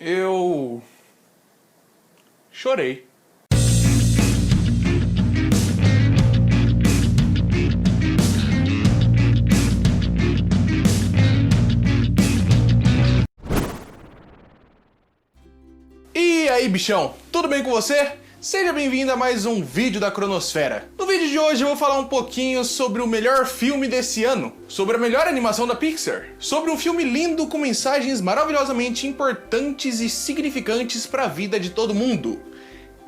Eu chorei. E aí, bichão, tudo bem com você? Seja bem-vindo a mais um vídeo da Cronosfera. No vídeo de hoje eu vou falar um pouquinho sobre o melhor filme desse ano, sobre a melhor animação da Pixar, sobre um filme lindo com mensagens maravilhosamente importantes e significantes para a vida de todo mundo,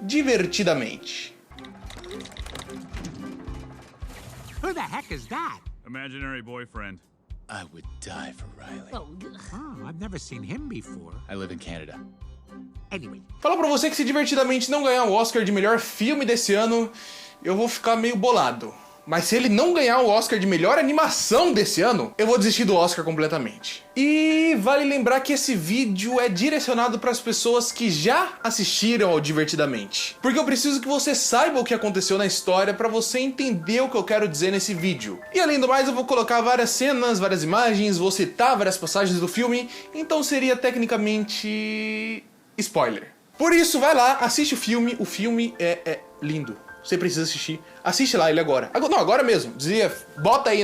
divertidamente. Who the heck is that? Imaginary boyfriend. I would die for Riley. Oh, I've never seen him before. I live in Canada. Anyway, Falar pra você que se Divertidamente não ganhar o Oscar de melhor filme desse ano, eu vou ficar meio bolado. Mas se ele não ganhar o Oscar de melhor animação desse ano, eu vou desistir do Oscar completamente. E vale lembrar que esse vídeo é direcionado para as pessoas que já assistiram ao Divertidamente. Porque eu preciso que você saiba o que aconteceu na história para você entender o que eu quero dizer nesse vídeo. E além do mais, eu vou colocar várias cenas, várias imagens, vou citar várias passagens do filme, então seria tecnicamente spoiler. Por isso, vai lá, assiste o filme é lindo. Você precisa assistir. Assiste lá ele agora. Não, agora mesmo. Dizia, bota aí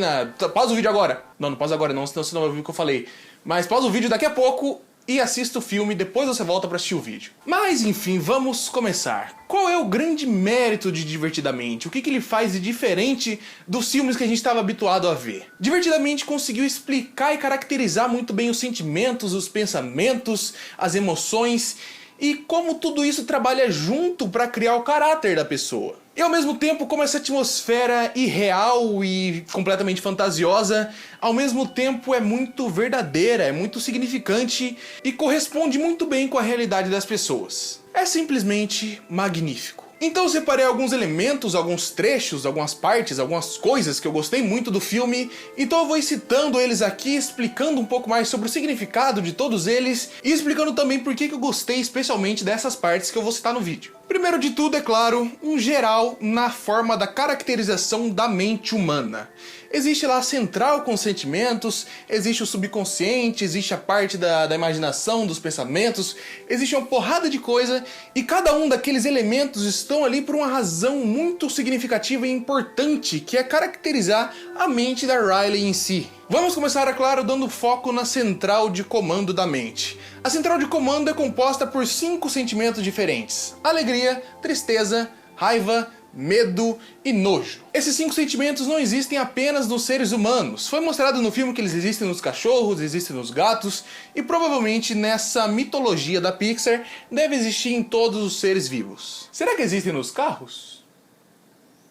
pausa o vídeo agora. Não pausa agora não, senão você não vai ouvir o que eu falei. Mas pausa o vídeo daqui a pouco e assista o filme, depois você volta pra assistir o vídeo. Mas enfim, vamos começar. Qual é o grande mérito de Divertidamente? O que ele faz de diferente dos filmes que a gente estava habituado a ver? Divertidamente conseguiu explicar e caracterizar muito bem os sentimentos, os pensamentos, as emoções e como tudo isso trabalha junto para criar o caráter da pessoa. E ao mesmo tempo, como essa atmosfera irreal e completamente fantasiosa, ao mesmo tempo é muito verdadeira, é muito significante e corresponde muito bem com a realidade das pessoas. É simplesmente magnífico. Então eu separei alguns elementos, alguns trechos, algumas partes, algumas coisas que eu gostei muito do filme, então eu vou citando eles aqui, explicando um pouco mais sobre o significado de todos eles e explicando também por que eu gostei especialmente dessas partes que eu vou citar no vídeo. Primeiro de tudo, é claro, um geral na forma da caracterização da mente humana. Existe lá a central com os sentimentos, existe o subconsciente, existe a parte da imaginação, dos pensamentos, existe uma porrada de coisa e cada um daqueles elementos estão ali por uma razão muito significativa e importante, que é caracterizar a mente da Riley em si. Vamos começar, é claro, dando foco na central de comando da mente. A central de comando é composta por 5 sentimentos diferentes: alegria, tristeza, raiva, medo e nojo. Esses 5 sentimentos não existem apenas nos seres humanos. Foi mostrado no filme que eles existem nos cachorros, existem nos gatos e provavelmente nessa mitologia da Pixar deve existir em todos os seres vivos. Será que existem nos carros?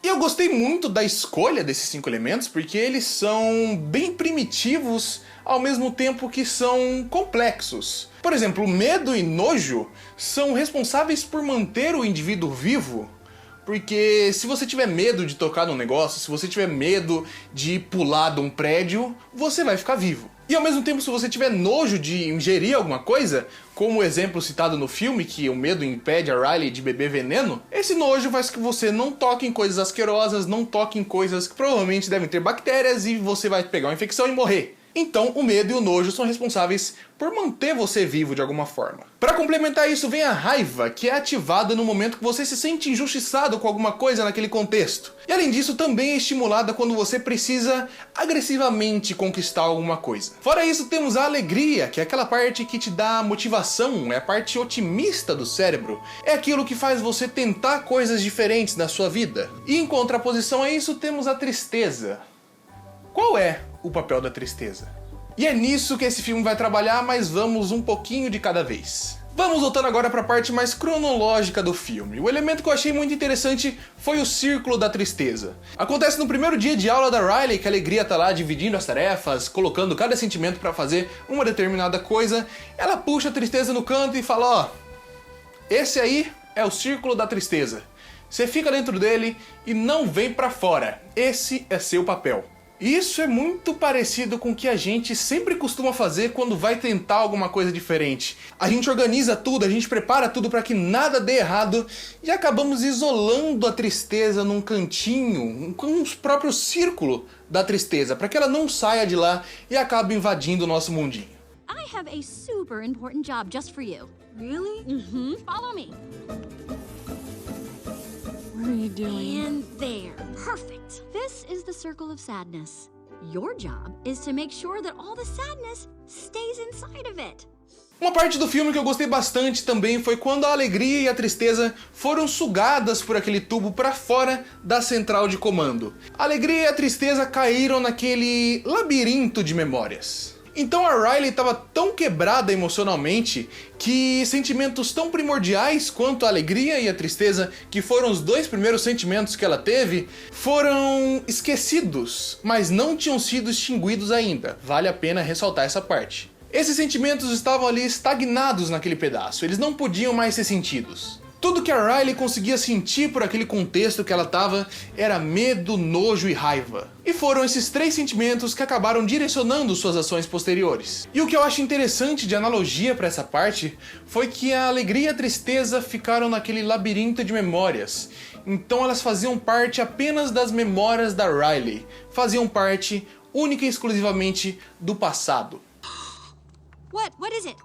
E eu gostei muito da escolha desses 5 elementos porque eles são bem primitivos ao mesmo tempo que são complexos. Por exemplo, medo e nojo são responsáveis por manter o indivíduo vivo. Porque se você tiver medo de tocar num negócio, se você tiver medo de pular de um prédio, você vai ficar vivo. E ao mesmo tempo, se você tiver nojo de ingerir alguma coisa, como o exemplo citado no filme, que o medo impede a Riley de beber veneno, esse nojo faz que você não toque em coisas asquerosas, não toque em coisas que provavelmente devem ter bactérias e você vai pegar uma infecção e morrer. Então, o medo e o nojo são responsáveis por manter você vivo de alguma forma. Para complementar isso, vem a raiva, que é ativada no momento que você se sente injustiçado com alguma coisa naquele contexto. E além disso, também é estimulada quando você precisa agressivamente conquistar alguma coisa. Fora isso, temos a alegria, que é aquela parte que te dá motivação, é a parte otimista do cérebro. É aquilo que faz você tentar coisas diferentes na sua vida. E em contraposição a isso, temos a tristeza. Qual é o papel da tristeza? E é nisso que esse filme vai trabalhar, mas vamos um pouquinho de cada vez. Vamos voltando agora para a parte mais cronológica do filme. O elemento que eu achei muito interessante foi o círculo da tristeza. Acontece no primeiro dia de aula da Riley, que a alegria tá lá dividindo as tarefas, colocando cada sentimento para fazer uma determinada coisa. Ela puxa a tristeza no canto e fala, ó, esse aí é o círculo da tristeza. Você fica dentro dele e não vem para fora. Esse é seu papel. Isso é muito parecido com o que a gente sempre costuma fazer quando vai tentar alguma coisa diferente. A gente organiza tudo, a gente prepara tudo para que nada dê errado e acabamos isolando a tristeza num cantinho, com um próprio círculo da tristeza, para que ela não saia de lá e acabe invadindo o nosso mundinho. I have a super important job just for you. Really? Mm-hmm. Follow me. What are you doing? And there. Perfect. This is the circle of sadness. Your job is to make sure that all the sadness stays inside of it. Uma parte do filme que eu gostei bastante também foi quando a alegria e a tristeza foram sugadas por aquele tubo para fora da central de comando. A alegria e a tristeza caíram naquele labirinto de memórias. Então a Riley estava tão quebrada emocionalmente que sentimentos tão primordiais quanto a alegria e a tristeza, que foram os dois primeiros sentimentos que ela teve, foram esquecidos, mas não tinham sido extinguidos ainda. Vale a pena ressaltar essa parte. Esses sentimentos estavam ali estagnados naquele pedaço, eles não podiam mais ser sentidos. Tudo que a Riley conseguia sentir por aquele contexto que ela estava era medo, nojo e raiva. E foram esses três sentimentos que acabaram direcionando suas ações posteriores. E o que eu acho interessante de analogia para essa parte foi que a alegria e a tristeza ficaram naquele labirinto de memórias. Então elas faziam parte apenas das memórias da Riley, faziam parte única e exclusivamente do passado. What is it?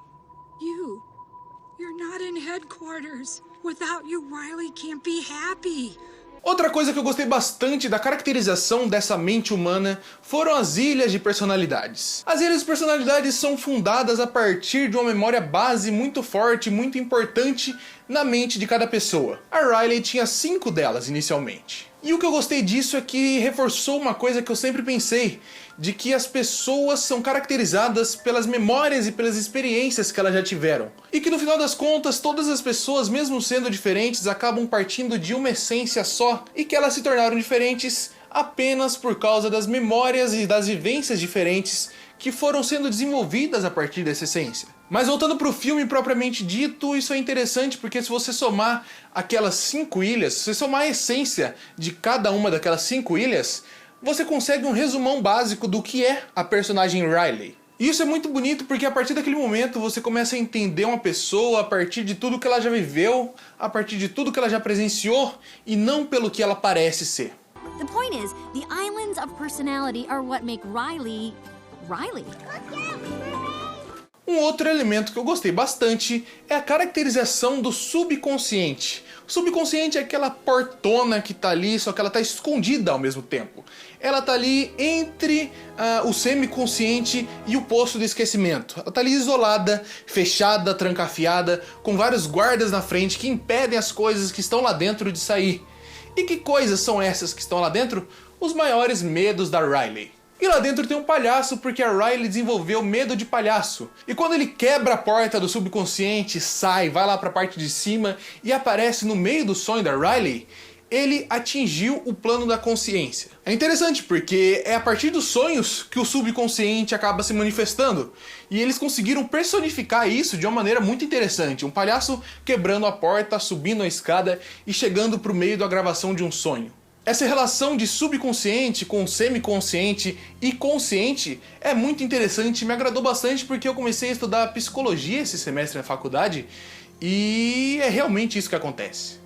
You're not in headquarters. Without you, Riley can't be happy. Outra coisa que eu gostei bastante da caracterização dessa mente humana foram as ilhas de personalidades. As ilhas de personalidades são fundadas a partir de uma memória base muito forte, muito importante na mente de cada pessoa. A Riley tinha 5 delas inicialmente. E o que eu gostei disso é que reforçou uma coisa que eu sempre pensei, de que as pessoas são caracterizadas pelas memórias e pelas experiências que elas já tiveram. E que no final das contas, todas as pessoas, mesmo sendo diferentes, acabam partindo de uma essência só, e que elas se tornaram diferentes apenas por causa das memórias e das vivências diferentes que foram sendo desenvolvidas a partir dessa essência. Mas voltando para o filme propriamente dito, isso é interessante porque se você somar aquelas 5 ilhas, se você somar a essência de cada uma daquelas 5 ilhas, você consegue um resumão básico do que é a personagem Riley. E isso é muito bonito porque a partir daquele momento você começa a entender uma pessoa a partir de tudo que ela já viveu, a partir de tudo que ela já presenciou e não pelo que ela parece ser. The point is, the islands of personality are what make Riley, Riley. Um outro elemento que eu gostei bastante é a caracterização do subconsciente. O subconsciente é aquela portona que tá ali, só que ela tá escondida ao mesmo tempo. Ela tá ali entre o semiconsciente e o poço do esquecimento. Ela tá ali isolada, fechada, trancafiada, com vários guardas na frente que impedem as coisas que estão lá dentro de sair. E que coisas são essas que estão lá dentro? Os maiores medos da Riley. E lá dentro tem um palhaço, porque a Riley desenvolveu medo de palhaço. E quando ele quebra a porta do subconsciente, sai, vai lá para a parte de cima e aparece no meio do sonho da Riley, ele atingiu o plano da consciência. É interessante porque é a partir dos sonhos que o subconsciente acaba se manifestando. E eles conseguiram personificar isso de uma maneira muito interessante. Um palhaço quebrando a porta, subindo a escada e chegando para o meio da gravação de um sonho. Essa relação de subconsciente com semiconsciente e consciente é muito interessante, me agradou bastante porque eu comecei a estudar psicologia esse semestre na faculdade e é realmente isso que acontece.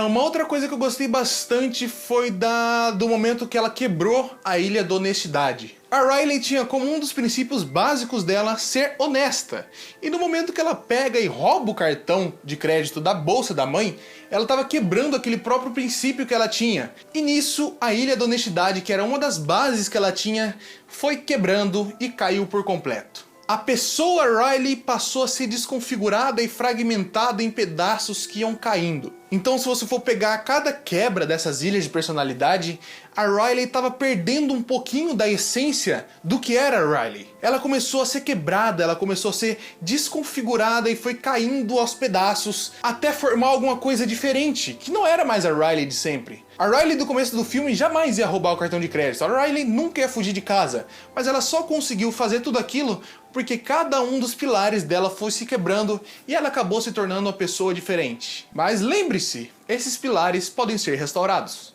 Uma outra coisa que eu gostei bastante foi do momento que ela quebrou a Ilha da Honestidade. A Riley tinha como um dos princípios básicos dela ser honesta. E no momento que ela pega e rouba o cartão de crédito da bolsa da mãe, ela estava quebrando aquele próprio princípio que ela tinha. E nisso, a Ilha da Honestidade, que era uma das bases que ela tinha, foi quebrando e caiu por completo. A pessoa Riley passou a ser desconfigurada e fragmentada em pedaços que iam caindo. Então, se você for pegar cada quebra dessas ilhas de personalidade, a Riley estava perdendo um pouquinho da essência do que era a Riley. Ela começou a ser quebrada, ela começou a ser desconfigurada e foi caindo aos pedaços até formar alguma coisa diferente, que não era mais a Riley de sempre. A Riley do começo do filme jamais ia roubar o cartão de crédito, a Riley nunca ia fugir de casa, mas ela só conseguiu fazer tudo aquilo porque cada um dos pilares dela foi se quebrando e ela acabou se tornando uma pessoa diferente. Mas lembre-se, esses pilares podem ser restaurados.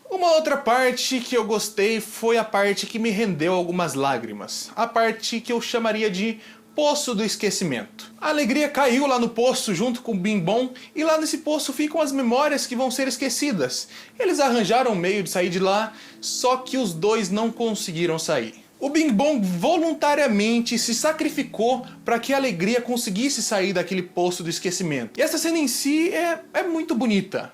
Uma outra parte que eu gostei foi a parte que me rendeu algumas lágrimas. A parte que eu chamaria de Poço do Esquecimento. A Alegria caiu lá no poço junto com o Bing Bom, e lá nesse poço ficam as memórias que vão ser esquecidas. Eles arranjaram um meio de sair de lá, só que os dois não conseguiram sair. O Bing Bong voluntariamente se sacrificou para que a Alegria conseguisse sair daquele poço do esquecimento. E essa cena em si é muito bonita.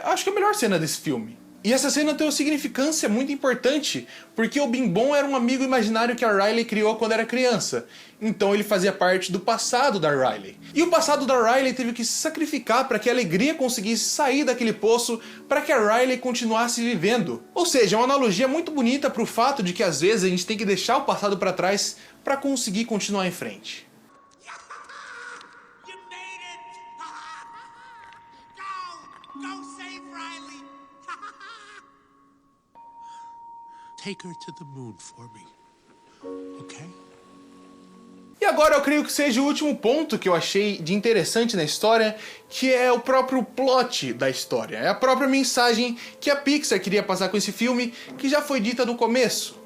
Acho que é a melhor cena desse filme. E essa cena tem uma significância muito importante, porque o Bing Bong era um amigo imaginário que a Riley criou quando era criança. Então ele fazia parte do passado da Riley. E o passado da Riley teve que se sacrificar para que a Alegria conseguisse sair daquele poço, para que a Riley continuasse vivendo. Ou seja, é uma analogia muito bonita para o fato de que às vezes a gente tem que deixar o passado para trás para conseguir continuar em frente. You made it! Go! Go save Riley! Take her to the moon for me, okay? E agora eu creio que seja o último ponto que eu achei de interessante na história, que é o próprio plot da história. É a própria mensagem que a Pixar queria passar com esse filme, que já foi dita no começo.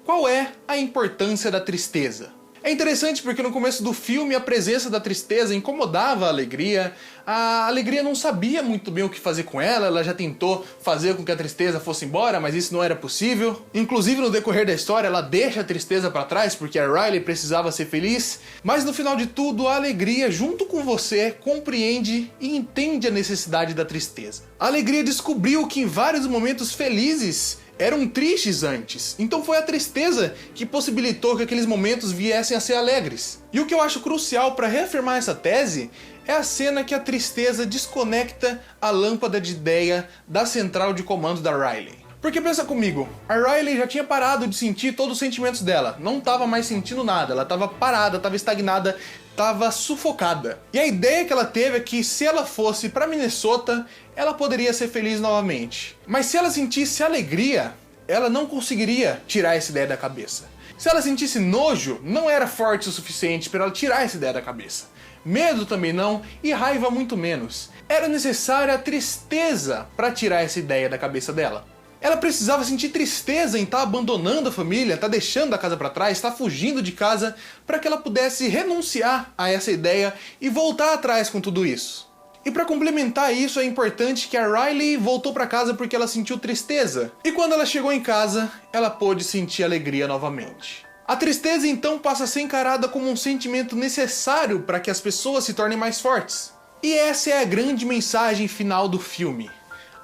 Qual é a importância da tristeza? É interessante porque no começo do filme a presença da tristeza incomodava a Alegria. A Alegria não sabia muito bem o que fazer com ela, ela já tentou fazer com que a tristeza fosse embora, mas isso não era possível. Inclusive no decorrer da história ela deixa a tristeza para trás porque a Riley precisava ser feliz. Mas no final de tudo a Alegria, junto com você, compreende e entende a necessidade da tristeza. A Alegria descobriu que em vários momentos felizes eram tristes antes, então foi a tristeza que possibilitou que aqueles momentos viessem a ser alegres. E o que eu acho crucial para reafirmar essa tese é a cena que a tristeza desconecta a lâmpada de ideia da central de comando da Riley. Porque pensa comigo, a Riley já tinha parado de sentir todos os sentimentos dela, não estava mais sentindo nada, ela estava parada, estava estagnada, estava sufocada. E a ideia que ela teve é que se ela fosse para Minnesota, ela poderia ser feliz novamente. Mas se ela sentisse alegria, ela não conseguiria tirar essa ideia da cabeça. Se ela sentisse nojo, não era forte o suficiente para ela tirar essa ideia da cabeça. Medo também não, e raiva muito menos. Era necessária a tristeza para tirar essa ideia da cabeça dela. Ela precisava sentir tristeza em estar abandonando a família, estar deixando a casa para trás, estar fugindo de casa, para que ela pudesse renunciar a essa ideia e voltar atrás com tudo isso. E para complementar isso, é importante que a Riley voltou para casa porque ela sentiu tristeza. E quando ela chegou em casa, ela pôde sentir alegria novamente. A tristeza então passa a ser encarada como um sentimento necessário para que as pessoas se tornem mais fortes. E essa é a grande mensagem final do filme.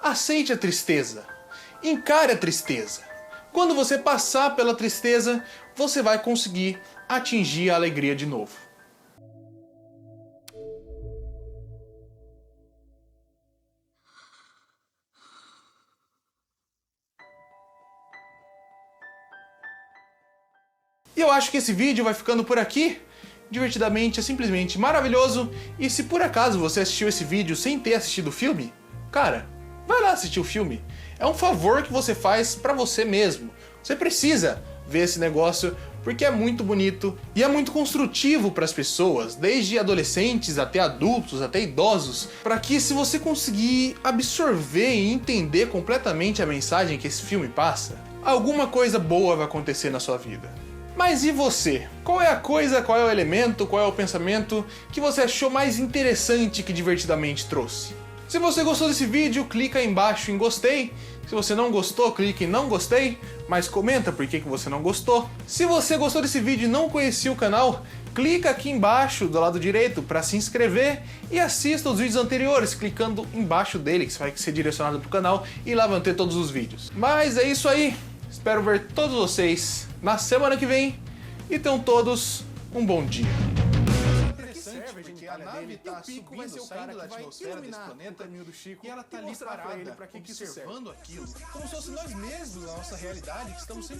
Aceite a tristeza. Encare a tristeza. Quando você passar pela tristeza, você vai conseguir atingir a alegria de novo. E eu acho que esse vídeo vai ficando por aqui. Divertidamente é simplesmente maravilhoso. E se por acaso você assistiu esse vídeo sem ter assistido o filme, cara, vai lá assistir o filme. É um favor que você faz pra você mesmo. Você precisa ver esse negócio porque é muito bonito e é muito construtivo para as pessoas, desde adolescentes até adultos, até idosos, para que se você conseguir absorver e entender completamente a mensagem que esse filme passa, alguma coisa boa vai acontecer na sua vida. Mas e você? Qual é a coisa, qual é o elemento, qual é o pensamento que você achou mais interessante que Divertidamente trouxe? Se você gostou desse vídeo, clica aí embaixo em gostei. Se você não gostou, clique em não gostei, mas comenta por que você não gostou. Se você gostou desse vídeo e não conhecia o canal, clica aqui embaixo do lado direito para se inscrever e assista os vídeos anteriores, clicando embaixo dele, que você vai ser direcionado para o canal e lá vão ter todos os vídeos. Mas é isso aí, espero ver todos vocês na semana que vem e tenham todos um bom dia. A nave tá subindo, vai ser o cara que vai iluminar planeta, do Chico, e ela tá ali parada, observando aquilo, como se fosse nós mesmos, a nossa realidade, que estamos sempre